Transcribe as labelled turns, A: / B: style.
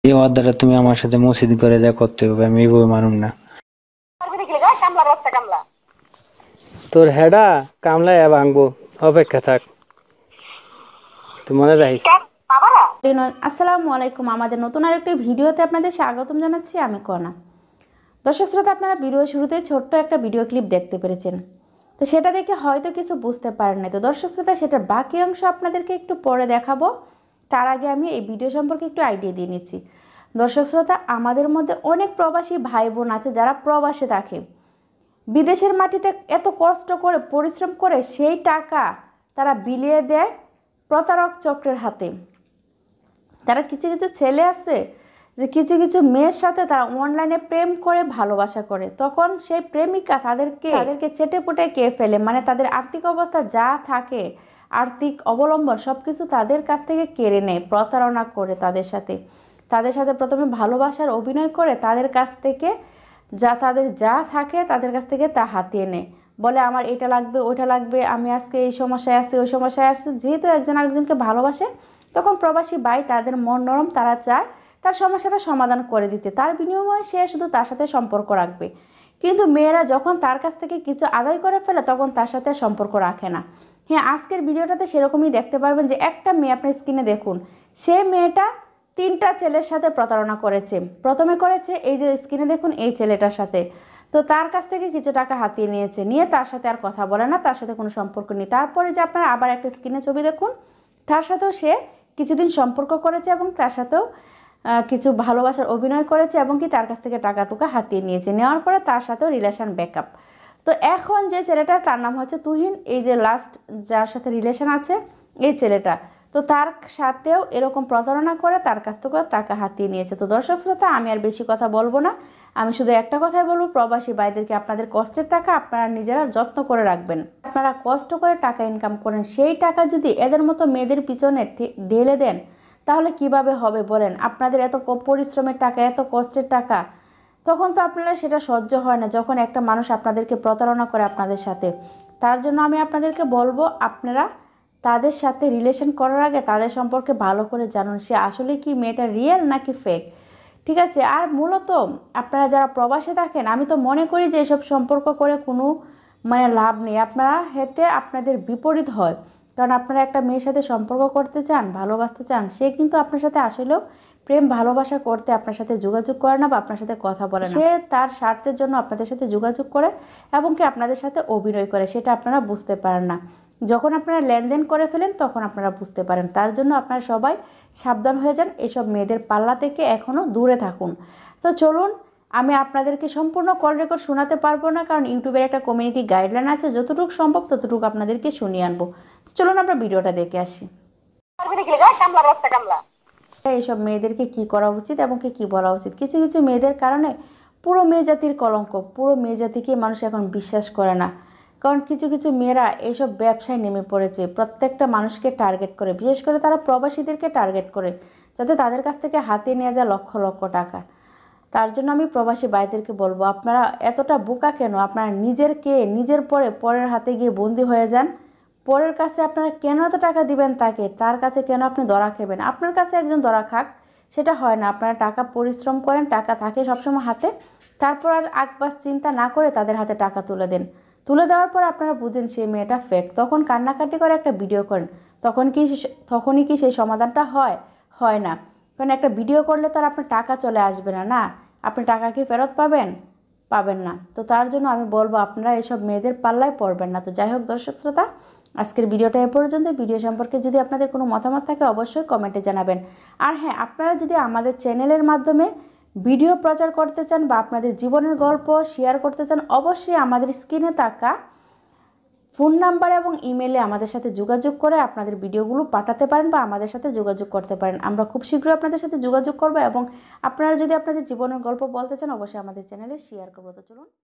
A: এই ওয়াদাটা তুমি আমার সাথে মসজিদ করে যা করতে হবে, আমি এইভাবে মানুম না।
B: তোর হেডা কামলায় ভাঙবো, অপেক্ষা থাক, তুই মনে রাখিস।
C: আসসালামু আলাইকুম, আমাদের নতুন আরেকটি ভিডিওতে আপনাদের স্বাগতম জানাচ্ছি। আমি কণা। দর্শক শ্রোতা, আপনারা ভিডিও শুরুতে ছোট্ট একটা ভিডিও ক্লিপ দেখতে পেরেছেন, তো সেটা দেখে হয়তো কিছু বুঝতে পারেন না। তো দর্শক শ্রোতা, সেটার বাকি অংশ আপনাদেরকে একটু পরে দেখাবো। তার আগে আমি এই ভিডিও সম্পর্কে একটু আইডিয়া দিয়ে নিচ্ছি। দর্শক শ্রোতা, আমাদের মধ্যে অনেক প্রবাসী ভাই বোন আছে যারা প্রবাসে থাকে, বিদেশের মাটিতে এত কষ্ট করে পরিশ্রম করে সেই টাকা তারা বিলিয়ে দেয় প্রতারক চক্রের হাতে। তারা কিছু কিছু ছেলে আছে যে কিছু কিছু মেয়ের সাথে তারা অনলাইনে প্রেম করে ভালোবাসা করে, তখন সেই প্রেমিকা তাদেরকে চেটে পুটে খেয়ে ফেলে। মানে তাদের আর্থিক অবস্থা যা থাকে, আর্থিক অবলম্বন সব কিছু তাদের কাছ থেকে কেড়ে নেয়, প্রতারণা করে তাদের সাথে প্রথমে ভালোবাসার অভিনয় করে তাদের কাছ থেকে তাদের যা থাকে তাদের কাছ থেকে তা হাতিয়ে নেয়। বলে আমার এটা লাগবে ওইটা লাগবে, আমি আজকে এই সমস্যায় আছি ওই সমস্যায় আছি। যেহেতু একজন আরেকজনকে ভালোবাসে, তখন প্রবাসী ভাই তাদের মন নরম, তারা চায় তার সমস্যাটা সমাধান করে দিতে, তার বিনিময়ে সে শুধু তার সাথে সম্পর্ক রাখবে। কিন্তু মেয়েরা যখন তার কাছ থেকে কিছু আদায় করে ফেলে, তখন তার সাথে সম্পর্ক রাখে না। হ্যাঁ, আজকের ভিডিওটাতে সেরকমই দেখতে পারবেন যে একটা মেয়ে, আপনার স্ক্রিনে দেখুন, সে মেয়েটা 3টা ছেলের সাথে প্রতারণা করেছে। প্রথমে করেছে এই যে স্ক্রিনে দেখুন এই ছেলেটার সাথে, তো তার কাছ থেকে কিছু টাকা হাতিয়ে নিয়ে তার সাথে আর কথা বলে না, তার সাথে কোনো সম্পর্ক নেই। তারপরে যে আপনারা আবার একটা স্ক্রিনে ছবি দেখুন, তার সাথেও সে কিছুদিন সম্পর্ক করেছে এবং তার সাথেও কিছু ভালোবাসার অভিনয় করেছে এবং কি তার কাছ থেকে টাকা টুকা হাতিয়ে নেওয়ার পরে তার সাথেও রিলেশন ব্যাকআপ। তো এখন যে ছেলেটা, তার নাম হচ্ছে তুহিন, এই যে লাস্ট যার সাথে রিলেশন আছে এই ছেলেটা, তো তার সাথেও এরকম প্রতারণা করে তার কাছ থেকে টাকা হাতিয়ে নিয়েছে। তো দর্শক শ্রোতা, আমি আর বেশি কথা বলবো না, আমি শুধু একটা কথাই বলবো, প্রবাসী ভাইদেরকে আপনাদের কষ্টের টাকা আপনারা নিজেরা যত্ন করে রাখবেন। আপনারা কষ্ট করে টাকা ইনকাম করেন, সেই টাকা যদি এদের মতো মেয়েদের পিছনে ঢেলে দেন, তাহলে কিভাবে হবে বলেন? আপনাদের এত পরিশ্রমের টাকা, এত কষ্টের টাকা, তখন তো আপনারা সেটা সহ্য হয় না যখন একটা মানুষ আপনাদেরকে প্রতারণা করে আপনাদের সাথে। তার জন্য আমি আপনাদেরকে বলবো, আপনারা তাদের সাথে রিলেশন করার আগে তাদের সম্পর্কে ভালো করে জানুন, সে আসলে কি মেয়েটা রিয়েল নাকি ফেক। ঠিক আছে? আর মূলত আপনারা যারা প্রবাসে থাকেন, আমি তো মনে করি যে এসব সম্পর্ক করে কোনো লাভ নেই, আপনারা হেতে আপনাদের বিপরীত হয়। কারণ আপনারা একটা মেয়ের সাথে সম্পর্ক করতে চান, ভালোবাসতে চান, সে কিন্তু আপনার সাথে আসলেও প্রেম ভালোবাসা করতে আপনার সাথে যোগাযোগ করে না বা আপনার সাথে কথা বলে না। সে তার স্বার্থের জন্য আপনাদের সাথে যোগাযোগ করে এবং কি আপনাদের সাথে অভিনয় করে, সেটা আপনারা বুঝতে পারেন না। যখন আপনারা লেনদেন করে ফেলেন তখন আপনারা বুঝতে পারেন। তার জন্য আপনারা সবাই সাবধান হয়ে যান, এসব মেয়েদের পাল্লা থেকে এখনও দূরে থাকুন। তো চলুন, আমি আপনাদেরকে সম্পূর্ণ কল রেকর্ড শোনাতে পারবো না, কারণ ইউটিউবের একটা কমিউনিটি গাইডলাইন আছে, যতটুকু সম্ভব ততটুকু আপনাদেরকে শুনিয়ে আনবো। তো চলুন আমরা ভিডিওটা দেখে আসি। এইসব মেয়েদেরকে কি করা উচিত এবং কি বলা উচিত। কিছু কিছু মেয়েদের কারণে পুরো মেয়ে জাতির কলঙ্ক, পুরো মেয়ে জাতিকে মানুষ এখন বিশ্বাস করে না। কারণ কিছু কিছু মেয়েরা এইসব ব্যবসায় নেমে পড়েছে, প্রত্যেকটা মানুষকে টার্গেট করে, বিশেষ করে তারা প্রবাসীদেরকে টার্গেট করে, যাতে তাদের কাছ থেকে হাতে নিয়ে যায় লক্ষ লক্ষ টাকা। তার জন্য আমি প্রবাসী ভাইদেরকে বলবো, আপনারা এতটা বোকা কেন? আপনারা নিজের পরের হাতে গিয়ে বন্দি হয়ে যান। পরের কাছে আপনারা কেন এত টাকা দিবেন তাকে? তার কাছে কেন আপনি ধরা খেবেন? আপনার কাছে একজন ধরা খাক, সেটা হয় না। আপনারা টাকা পরিশ্রম করেন, টাকা থাকে সবসময় হাতে, তারপর আর আকবাস চিন্তা না করে তাদের হাতে টাকা তুলে দেন। তুলে দেওয়ার পর আপনারা বুঝেন সেই মেয়েটা ফেক, তখন কান্নাকাটি করে একটা ভিডিও করেন, তখনই কি সেই সমাধানটা হয় না। কারণ একটা ভিডিও করলে তো আর আপনার টাকা চলে আসবে না, না, আপনি টাকা কি ফেরত পাবেন না। তো তার জন্য আমি বলবো, আপনারা এসব মেয়েদের পাল্লায় পড়বেন না। তো যাই হোক দর্শক শ্রোতা, আজকের ভিডিওটা এ পর্যন্ত। ভিডিও সম্পর্কে যদি আপনাদের কোনো মতামত থাকে অবশ্যই কমেন্টে জানাবেন। আর হ্যাঁ, আপনারা যদি আমাদের চ্যানেলের মাধ্যমে ভিডিও প্রচার করতে চান বা আপনাদের জীবনের গল্প শেয়ার করতে চান, অবশ্যই আমাদের স্ক্রিনে থাকা ফোন নাম্বার এবং ইমেলে আমাদের সাথে যোগাযোগ করে আপনাদের ভিডিওগুলো পাঠাতে পারেন বা আমাদের সাথে যোগাযোগ করতে পারেন। আমরা খুব শীঘ্রই আপনাদের সাথে যোগাযোগ করব এবং আপনারা যদি আপনাদের জীবনের গল্প বলতে চান, অবশ্যই আমাদের চ্যানেলে শেয়ার করবো। তো চলুন।